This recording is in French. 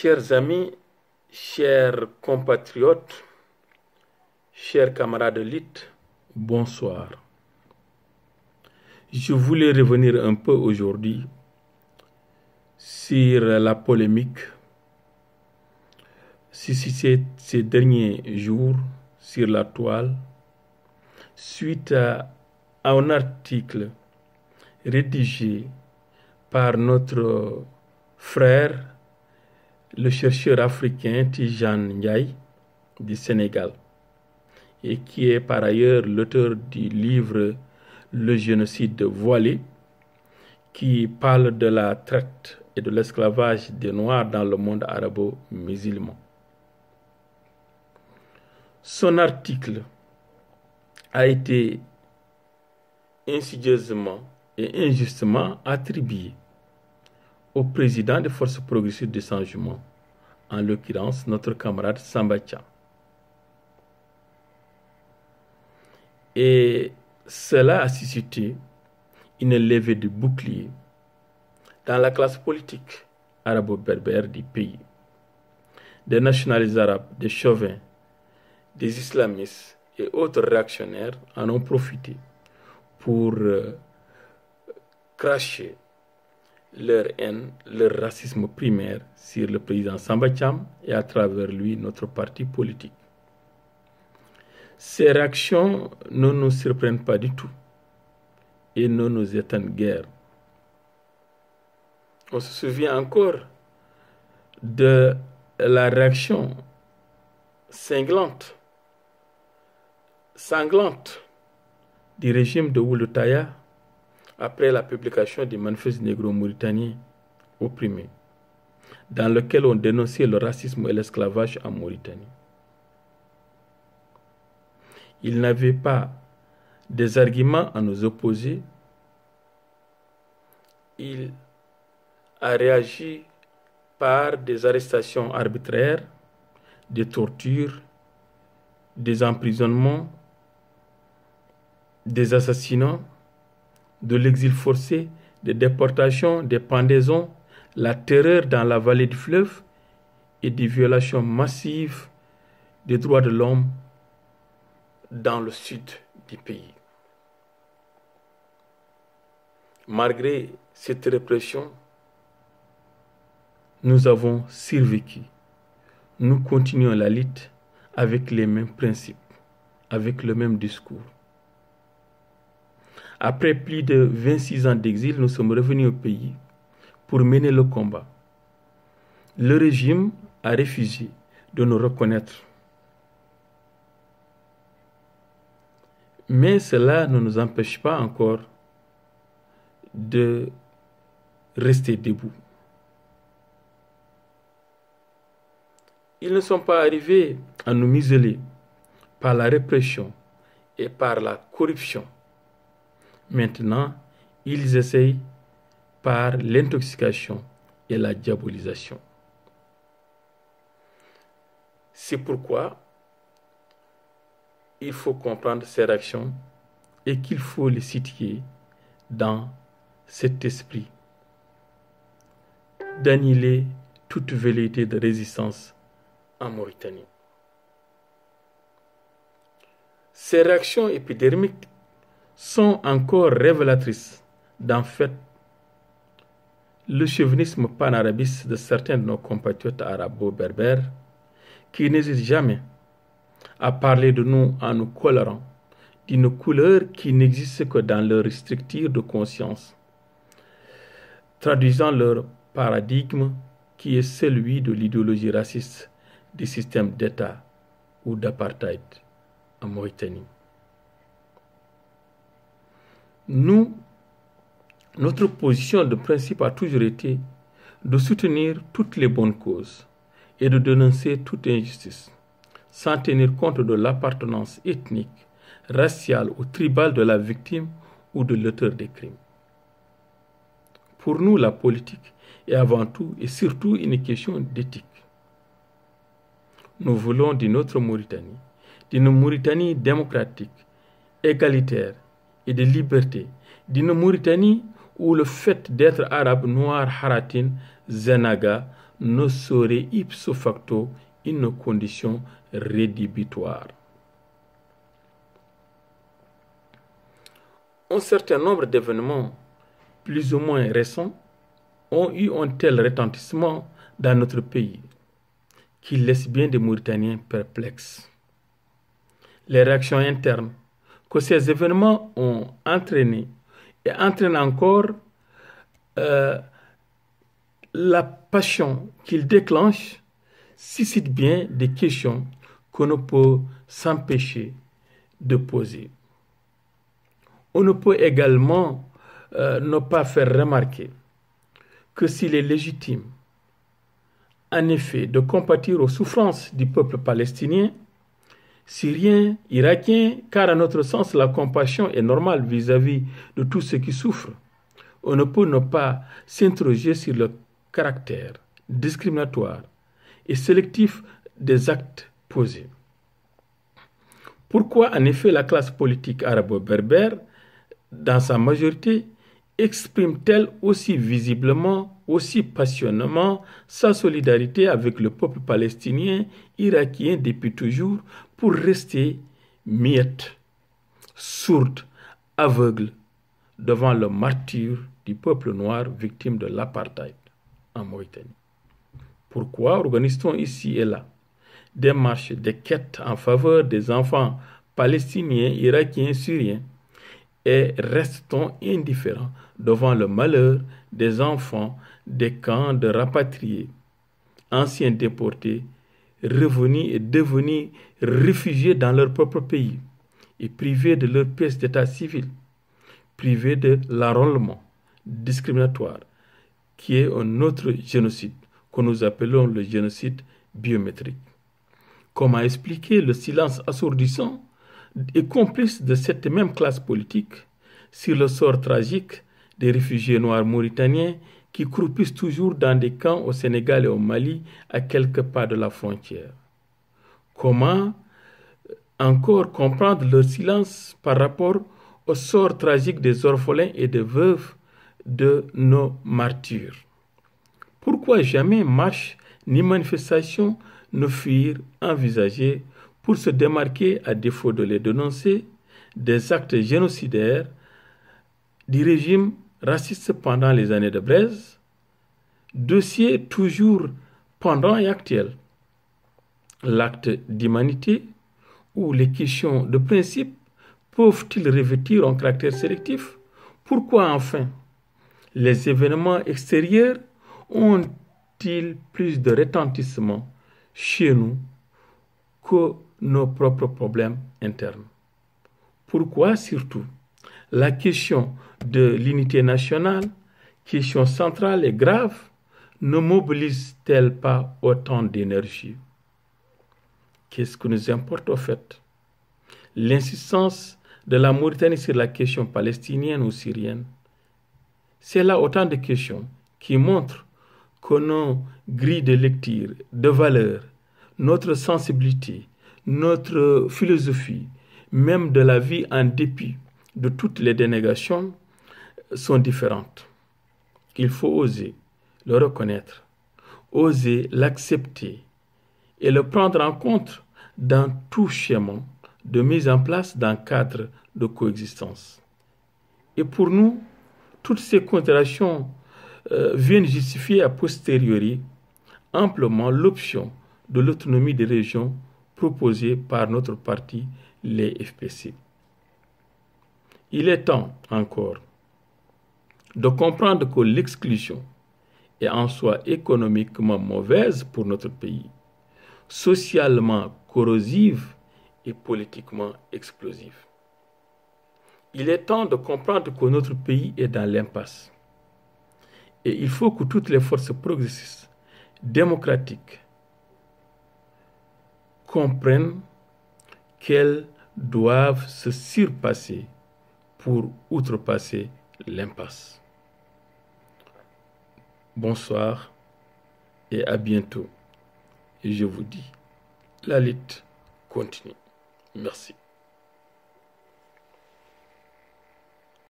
Chers amis, chers compatriotes, chers camarades de lutte, bonsoir. Je voulais revenir un peu aujourd'hui sur la polémique suscitée ces derniers jours sur la toile suite à un article rédigé par notre frère, le chercheur africain Tidjane Ndiaye du Sénégal, et qui est par ailleurs l'auteur du livre Le génocide voilé, qui parle de la traite et de l'esclavage des Noirs dans le monde arabo-musulman. Son article a été insidieusement et injustement attribué au président des forces progressistes de changement, en l'occurrence notre camarade Samba Thiam. Et cela a suscité une levée de boucliers dans la classe politique arabo-berbère du pays. Des nationalistes arabes, des chauvins, des islamistes et autres réactionnaires en ont profité pour cracher leur haine, leur racisme primaire sur le président Samba Thiam et à travers lui notre parti politique. Ces réactions ne nous surprennent pas du tout et ne nous étonnent guère. On se souvient encore de la réaction sanglante du régime de Ould Taya après la publication du manifeste négro-mauritanien opprimé, dans lequel on dénonçait le racisme et l'esclavage en Mauritanie. Il n'avait pas des arguments à nous opposer. Il a réagi par des arrestations arbitraires, des tortures, des emprisonnements, des assassinats, de l'exil forcé, des déportations, des pendaisons, la terreur dans la vallée du fleuve et des violations massives des droits de l'homme dans le sud du pays. Malgré cette répression, nous avons survécu. Nous continuons la lutte avec les mêmes principes, avec le même discours. Après plus de 26 ans d'exil, nous sommes revenus au pays pour mener le combat. Le régime a refusé de nous reconnaître. Mais cela ne nous empêche pas encore de rester debout. Ils ne sont pas arrivés à nous museler par la répression et par la corruption. Maintenant, ils essayent par l'intoxication et la diabolisation. C'est pourquoi il faut comprendre ces réactions et qu'il faut les situer dans cet esprit d'annihiler toute velléité de résistance en Mauritanie. Ces réactions épidermiques sont encore révélatrices d'en fait le chauvinisme panarabiste de certains de nos compatriotes arabo-berbères qui n'hésitent jamais à parler de nous en nous colorant d'une couleur qui n'existe que dans leur structure de conscience, traduisant leur paradigme qui est celui de l'idéologie raciste du système d'État ou d'apartheid en Mauritanie. Notre position de principe a toujours été de soutenir toutes les bonnes causes et de dénoncer toute injustice, sans tenir compte de l'appartenance ethnique, raciale ou tribale de la victime ou de l'auteur des crimes. Pour nous, la politique est avant tout et surtout une question d'éthique. Nous voulons d'une autre Mauritanie, d'une Mauritanie démocratique, égalitaire et de liberté, d'une Mauritanie où le fait d'être arabe, noir, haratin, zenaga, ne serait ipso facto une condition rédhibitoire. Un certain nombre d'événements plus ou moins récents ont eu un tel retentissement dans notre pays qu'il laisse bien des Mauritaniens perplexes. Les réactions internes que ces événements ont entraînées et entraînent encore, la passion qu'ils déclenchent suscite bien des questions qu'on ne peut s'empêcher de poser. On ne peut également ne pas faire remarquer que s'il est légitime, en effet, de compatir aux souffrances du peuple palestinien, syrien, irakien, car à notre sens, la compassion est normale vis-à-vis de tous ceux qui souffrent, on ne peut ne pas s'interroger sur le caractère discriminatoire et sélectif des actes posés. Pourquoi, en effet, la classe politique arabo-berbère, dans sa majorité, exprime-t-elle aussi visiblement, aussi passionnément sa solidarité avec le peuple palestinien, irakien depuis toujours, pour rester muette, sourde, aveugle devant le martyre du peuple noir victime de l'apartheid en Mauritanie? Pourquoi organise-t-on ici et là des marches, des quêtes en faveur des enfants palestiniens, irakiens, syriens, et reste-t-on indifférent devant le malheur des enfants des camps de rapatriés, anciens déportés, revenus et devenus réfugiés dans leur propre pays et privés de leur pièce d'état civil, privés de l'enrôlement discriminatoire, qui est un autre génocide que nous appelons le génocide biométrique? Comment expliquer le silence assourdissant et complice de cette même classe politique sur le sort tragique des réfugiés noirs mauritaniens qui croupissent toujours dans des camps au Sénégal et au Mali à quelques pas de la frontière? Comment encore comprendre leur silence par rapport au sort tragique des orphelins et des veuves de nos martyrs? Pourquoi jamais marche ni manifestation ne furent envisagées pour se démarquer, à défaut de les dénoncer, des actes génocidaires du régime raciste pendant les années de Blaise, dossier toujours pendant et actuel? L'acte d'humanité ou les questions de principe peuvent-ils revêtir un caractère sélectif? Pourquoi enfin les événements extérieurs ont-ils plus de retentissement chez nous que nos propres problèmes internes? Pourquoi surtout la question de l'unité nationale, question centrale et grave, ne mobilise-t-elle pas autant d'énergie? Qu'est-ce que nous importe au fait? L'insistance de la Mauritanie sur la question palestinienne ou syrienne? C'est là autant de questions qui montrent que nos grilles de lecture, de valeurs, notre sensibilité, notre philosophie, même de la vie en dépit de toutes les dénégations, sont différentes. Il faut oser le reconnaître, oser l'accepter et le prendre en compte dans tout schéma de mise en place d'un cadre de coexistence. Et pour nous, toutes ces considérations viennent justifier a posteriori amplement l'option de l'autonomie des régions proposée par notre parti, les FPC. Il est temps encore de comprendre que l'exclusion est en soi économiquement mauvaise pour notre pays, socialement corrosive et politiquement explosive. Il est temps de comprendre que notre pays est dans l'impasse. Et il faut que toutes les forces progressistes, démocratiques, comprennent qu'elles doivent se surpasser pour outrepasser l'impasse. Bonsoir et à bientôt. Et je vous dis, la lutte continue. Merci.